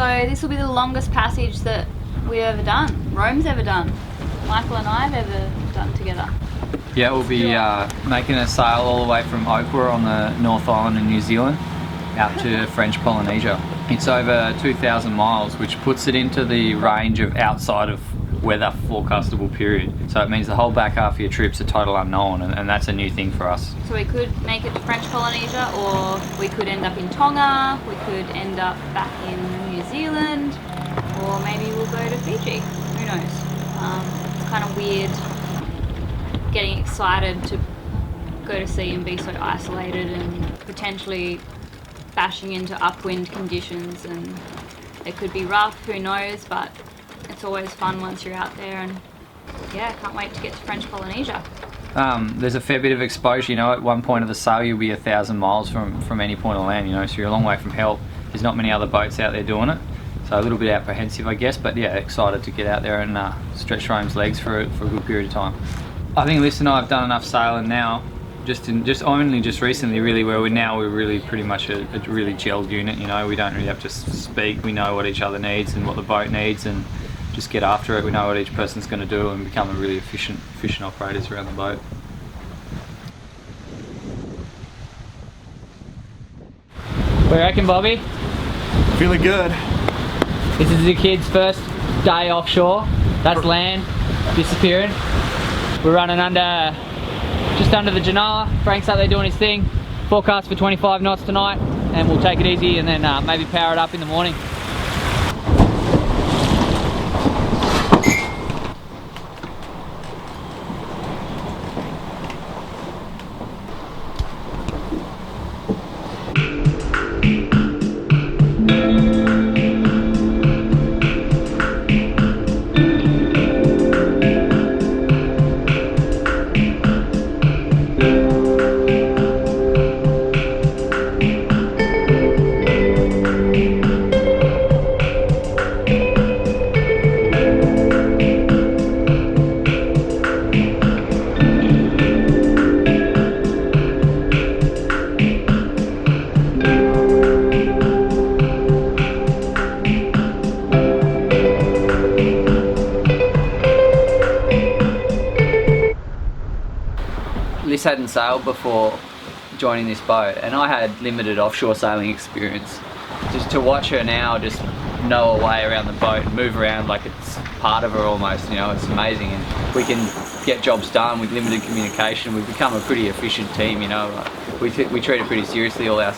So this will be the longest passage that we've ever done, Rome's ever done, Michael and I have ever done together. Yeah, we'll be making a sail all the way from Okra on the North Island in New Zealand out to French Polynesia. It's over 2,000 miles, which puts it into the range of outside of weather forecastable period. So it means the whole back half of your trip's a total unknown, and that's a new thing for us. So we could make it to French Polynesia, or we could end up in Tonga, we could end up back in New Zealand, or maybe we'll go to Fiji, who knows. It's kind of weird getting excited to go to sea and be so isolated and potentially bashing into upwind conditions, and it could be rough, who knows, but it's always fun once you're out there, and yeah, can't wait to get to French Polynesia. There's a fair bit of exposure, you know. At one point of the sail you'll be 1,000 miles from any point of land, you know, so you're a long way from help. There's not many other boats out there doing it, so a little bit apprehensive, I guess, but yeah, excited to get out there and stretch Rome's legs for a good period of time. I think Liss and I have done enough sailing now, just recently really, where we're really pretty much a really gelled unit, you know. We don't really have to speak, we know what each other needs and what the boat needs, and just get after it. We know what each person's going to do and become a really efficient operators around the boat. What do you reckon, Bobby? Feeling good. This is the kids' first day offshore. That's land disappearing. We're running just under the Genoa. Frank's up there doing his thing. Forecast for 25 knots tonight, and we'll take it easy and then maybe power it up in the morning. Liss hadn't sailed before joining this boat, and I had limited offshore sailing experience. Just to watch her now just know her way around the boat and move around like it's part of her almost, you know, it's amazing. And we can get jobs done with limited communication. We've become a pretty efficient team, you know. We treat it pretty seriously, all our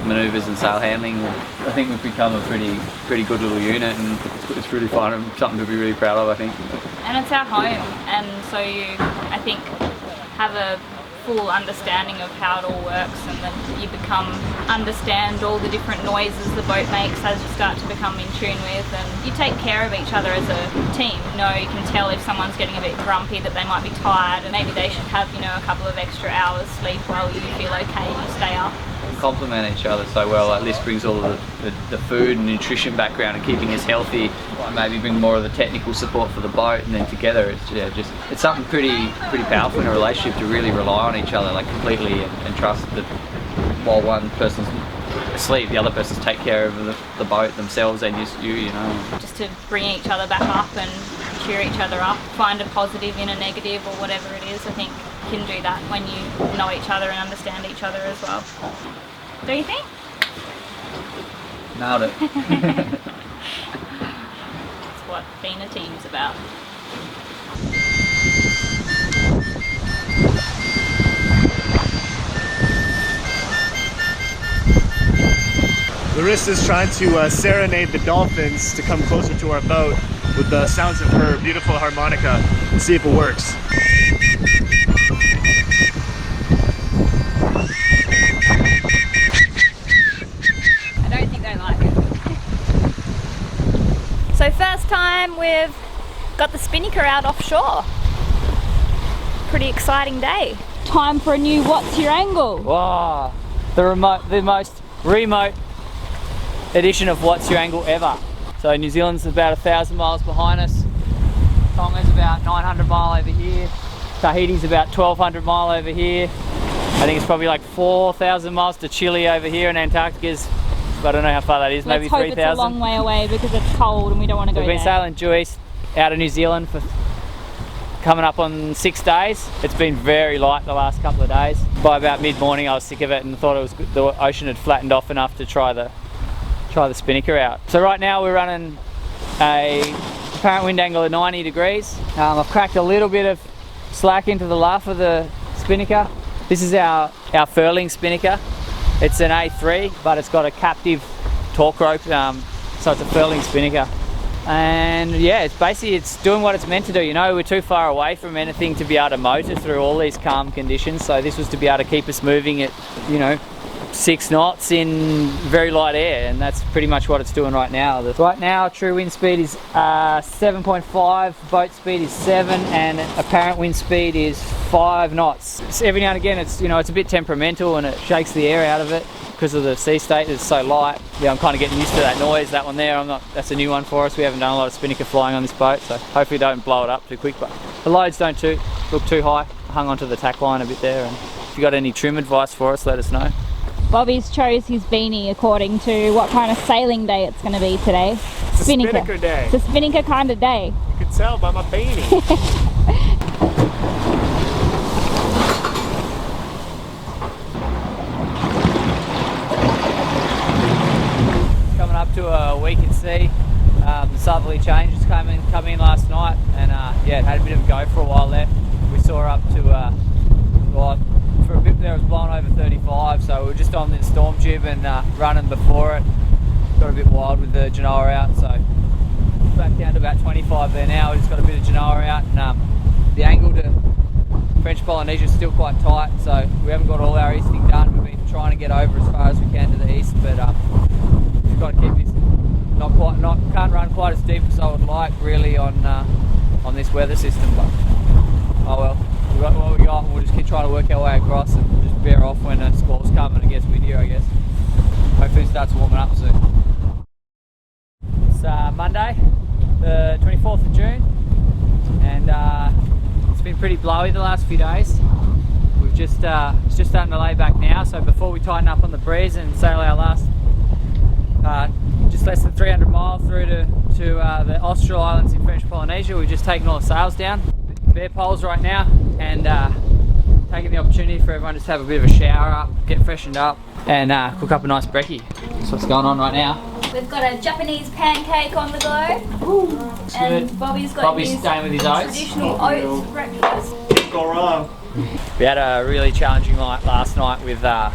manoeuvres and sail handling. I think we've become a pretty good little unit, and it's really fun and something to be really proud of, I think. And it's our home, and so you, I think, have a full understanding of how it all works, and then you understand all the different noises the boat makes as you start to become in tune with, and you take care of each other as a team. You know, you can tell if someone's getting a bit grumpy, that they might be tired, and maybe they should have, you know, a couple of extra hours sleep while you feel okay and you stay up. Complement each other so well. Like Liss brings all of the food and nutrition background and keeping us healthy. Maybe bring more of the technical support for the boat, and then together it's something pretty powerful in a relationship, to really rely on each other like completely, and trust that while one person's asleep, the other person's take care of the boat themselves and just you know. Just to bring each other back up and cheer each other up, find a positive in a negative or whatever it is. I think you can do that when you know each other and understand each other as well. Do you think? Nailed it. That's what being a team's about. Larissa's trying to serenade the dolphins to come closer to our boat with the sounds of her beautiful harmonica, and see if it works. I don't think they like it. So first time we've got the spinnaker out offshore. Pretty exciting day. Time for a new What's Your Angle? Wow, the most remote edition of What's Your Angle ever. So New Zealand's about 1,000 miles behind us. Tonga's about 900 mile over here. Tahiti's about 1,200 mile over here. I think it's probably like 4,000 miles to Chile over here, and Antarctica's I don't know how far that is, maybe Let's hope 3,000. it's a long way away because it's cold and we don't want to go We've there. been sailing due east out of New Zealand for coming up on 6 days. It's been very light the last couple of days. By about mid-morning I was sick of it and thought it was good. The ocean had flattened off enough to try the spinnaker out. So right now we're running a apparent wind angle of 90 degrees. I've cracked a little bit of slack into the luff of the spinnaker. This is our furling spinnaker. It's an A3, but it's got a captive torque rope, so it's a furling spinnaker. And yeah, it's doing what it's meant to do. You know, we're too far away from anything to be able to motor through all these calm conditions. So this was to be able to keep us moving at, you know, 6 knots in very light air, and that's pretty much what it's doing right now. Right now, true wind speed is 7.5, boat speed is 7, and apparent wind speed is 5 knots. So every now and again, it's a bit temperamental and it shakes the air out of it because of the sea state. It's so light. Yeah, I'm kind of getting used to that noise. That one there, that's a new one for us. We haven't done a lot of spinnaker flying on this boat, so hopefully don't blow it up too quick. But the loads don't look too high. I hung onto the tack line a bit there, and if you got any trim advice for us, let us know. Bobby's chose his beanie according to what kind of sailing day it's going to be today. It's a spinnaker day. It's a spinnaker kind of day. You can tell by my beanie. Coming up to a week at sea. The southerly changes come in last night, and yeah, had a bit of a go for a while there. We saw up to for a bit there it was blowing over 35, so we were just on the storm tube and running before it. Got a bit wild with the Genoa out, so back down to about 25 there now. We just got a bit of Genoa out, and the angle to French Polynesia is still quite tight, so we haven't got all our easting done. We've been trying to get over as far as we can to the east, but we've got to keep this can't run quite as deep as I would like really on this weather system, but oh well. We've got what we got, and we'll just keep trying to work our way across and just bear off when the squall's come and it gets windier, I guess. Hopefully it starts warming up soon. It's Monday, the 24th of June, and it's been pretty blowy the last few days. We've just it's just starting to lay back now, so before we tighten up on the breeze and sail our last just less than 300 miles through to the Austral Islands in French Polynesia, we've just taken all the sails down. Bare poles right now, and taking the opportunity for everyone just to have a bit of a shower up, get freshened up, and cook up a nice brekkie. That's what's going on right now. We've got a Japanese pancake on the go. Ooh, and good. Bobby's staying with his oats. Traditional oats breakfast. Can't go wrong. We had a really challenging night last night with a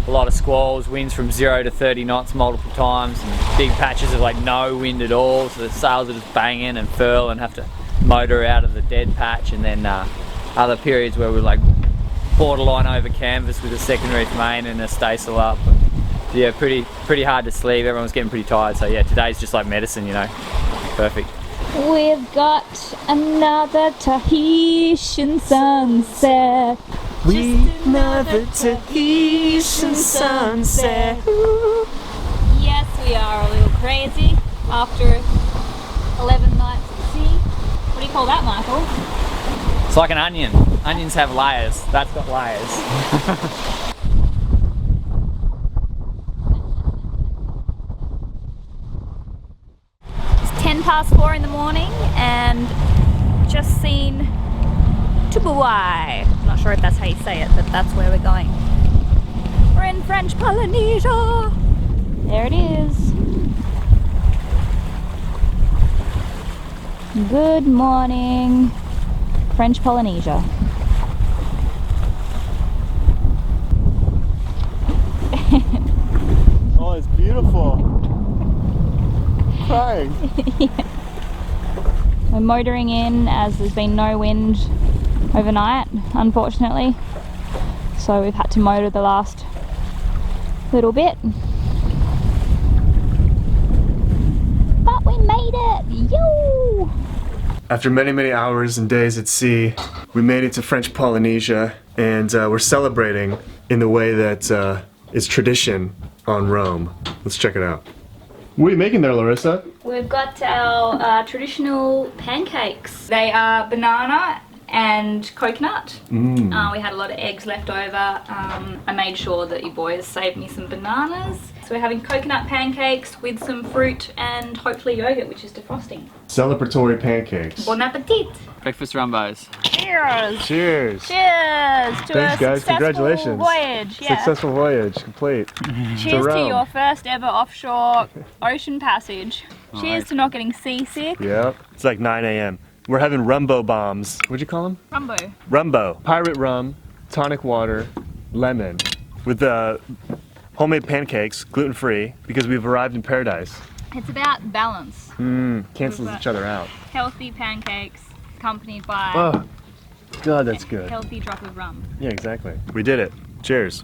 lot of squalls, winds from 0 to 30 knots multiple times, and big patches of like no wind at all, so the sails are just banging and furl and have to motor out of the dead patch, and then other periods where we're like borderline over canvas with a second reef main and a staysail up. Yeah, pretty hard to sleep. Everyone's getting pretty tired, so yeah, today's just like medicine, you know. Perfect. We've got another Tahitian sunset. Another Tahitian sunset. Yes, we are a little crazy after 11 nights at sea. What do you call that, Michael? It's like an onion. Onions have layers. That's got layers. It's 4:10 in the morning and just seen Tubuai. I'm not sure if that's how you say it, but that's where we're going. We're in French Polynesia. There it is. Good morning, French Polynesia. Oh, it's beautiful. Crying. Yeah. We're motoring in as there's been no wind overnight, unfortunately. So we've had to motor the last little bit. But we made it! Yo! After many hours and days at sea, we made it to French Polynesia, and we're celebrating in the way that is tradition on Rome. Let's check it out. What are you making there, Larissa? We've got our traditional pancakes. They are banana and coconut. We had a lot of eggs left over. I made sure that you boys saved me some bananas. So we're having coconut pancakes with some fruit and hopefully yogurt, which is defrosting. Celebratory pancakes. Bon appetit! Breakfast rumbos. Cheers! Cheers. Cheers to Thanks, a guys. successful Congratulations. voyage. Yeah. Successful voyage complete. Cheers to Rome. your first ever offshore ocean passage. Cheers to not getting seasick. Yep. It's like 9 a.m. We're having rumbo bombs. What'd you call them? Rumbo. Rumbo. Pirate rum, tonic water, lemon, with homemade pancakes, gluten-free, because we've arrived in paradise. It's about balance. Cancels each other out. Healthy pancakes accompanied by Oh, God, that's a good. healthy drop of rum. Yeah, exactly. We did it. Cheers.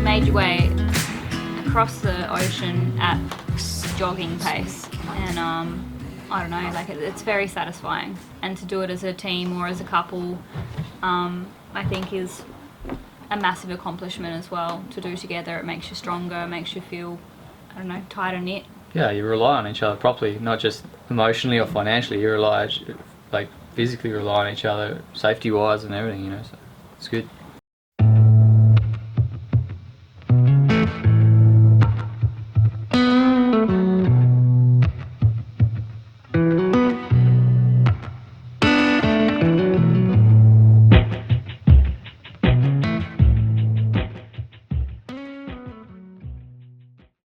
Made your way across the ocean at jogging pace, and I don't know, like it's very satisfying. And to do it as a team or as a couple, I think is a massive accomplishment as well. To do together, it makes you stronger, makes you feel, I don't know, tighter knit. Yeah, you rely on each other properly, not just emotionally or financially. You rely, like physically rely on each other, safety-wise and everything. You know, so it's good.